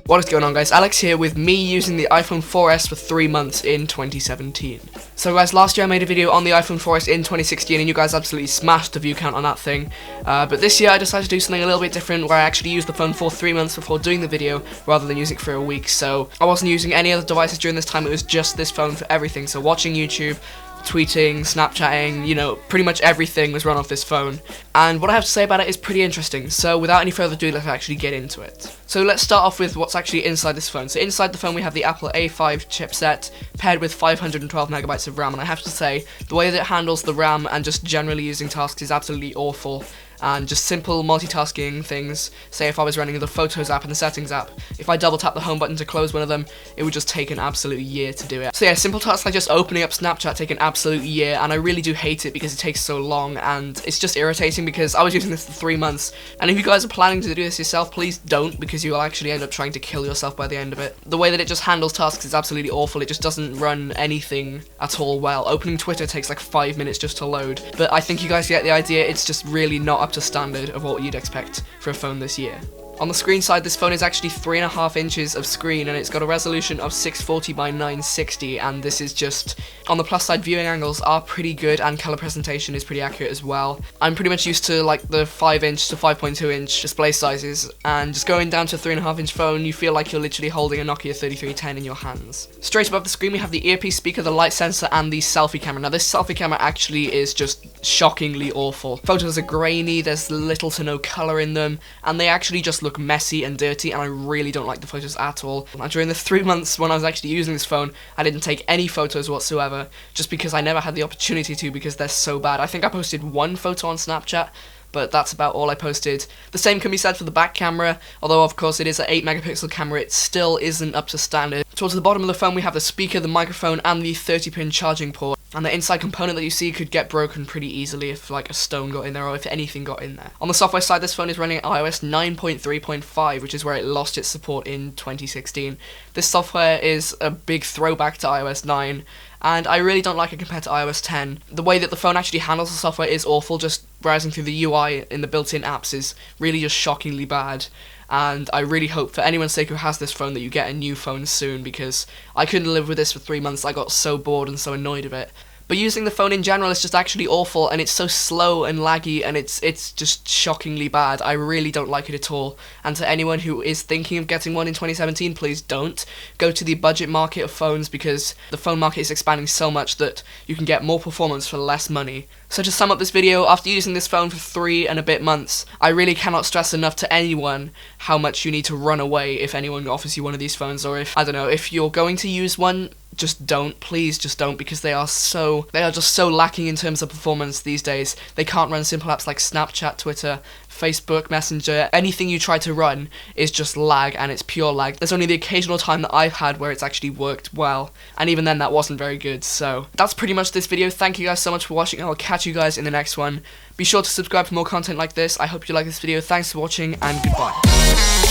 What is going on, guys? Alex here with me using the iPhone 4S for 3 months in 2017. So guys, last year I made a video on the iPhone 4S in 2016 and you guys absolutely smashed the view count on that thing. But this year I decided to do something a little bit different where I actually used the phone for 3 months before doing the video rather than using it for a week. So I wasn't using any other devices during this time, it was just this phone for everything. So watching YouTube, tweeting, Snapchatting, you know, pretty much everything was run off this phone. And what I have to say about it is pretty interesting, so without any further ado, let's actually get into it. So let's start off with what's actually inside this phone. So inside the phone we have the Apple A5 chipset paired with 512 megabytes of RAM, and I have to say, the way that it handles the RAM and just generally using tasks is absolutely awful. And just simple multitasking things, say if I was running the Photos app and the Settings app, if I double tap the home button to close one of them, it would just take an absolute year to do it. So yeah, simple tasks like just opening up Snapchat take an absolute year, and I really do hate it because it takes so long, and it's just irritating because I was using this for 3 months, and if you guys are planning to do this yourself, please don't, because you will actually end up trying to kill yourself by the end of it. The way that it just handles tasks is absolutely awful, it just doesn't run anything at all well. Opening Twitter takes like 5 minutes just to load, but I think you guys get the idea, it's just really not up to standard of what you'd expect for a phone this year. On the screen side, this phone is actually 3.5 inches of screen and it's got a resolution of 640 by 960, and this is just, on the plus side, viewing angles are pretty good and color presentation is pretty accurate as well. I'm pretty much used to like the 5 inch to 5.2 inch display sizes, and just going down to a 3.5 inch phone, you feel like you're literally holding a Nokia 3310 in your hands. Straight above the screen we have the earpiece speaker, the light sensor, and the selfie camera. Now this selfie camera actually is just shockingly awful. Photos are grainy, there's little to no color in them, and they actually just look messy and dirty, and I really don't like the photos at all. And during the 3 months when I was actually using this phone, I didn't take any photos whatsoever, just because I never had the opportunity to, because they're so bad. I think I posted one photo on Snapchat, but that's about all I posted. The same can be said for the back camera, although of course it is an 8 megapixel camera, it still isn't up to standard. Towards the bottom of the phone we have the speaker, the microphone, and the 30-pin charging port. And the inside component that you see could get broken pretty easily if like a stone got in there or if anything got in there. On the software side, this phone is running iOS 9.3.5, which is where it lost its support in 2016. This software is a big throwback to iOS 9, and I really don't like it compared to iOS 10. The way that the phone actually handles the software is awful, just browsing through the UI in the built-in apps is really just shockingly bad. And I really hope, for anyone's sake who has this phone, that you get a new phone soon, because I couldn't live with this for 3 months. I got so bored and so annoyed of it. But using the phone in general is just actually awful, and it's so slow and laggy, and it's just shockingly bad. I really don't like it at all. And to anyone who is thinking of getting one in 2017, please don't. Go to the budget market of phones, because the phone market is expanding so much that you can get more performance for less money. So to sum up this video, after using this phone for 3 and a bit months, I really cannot stress enough to anyone how much you need to run away if anyone offers you one of these phones, or if, I don't know, if you're going to use one, just don't, please just don't, because they are just so lacking in terms of performance these days. They can't run simple apps like Snapchat, Twitter, Facebook, Messenger. Anything you try to run is just lag, and it's pure lag. There's only the occasional time that I've had where it's actually worked well, and even then that wasn't very good. So that's pretty much this video. Thank you guys so much for watching, and I'll catch you guys in the next one. Be sure to subscribe for more content like this. I hope you like this video. Thanks for watching, and goodbye.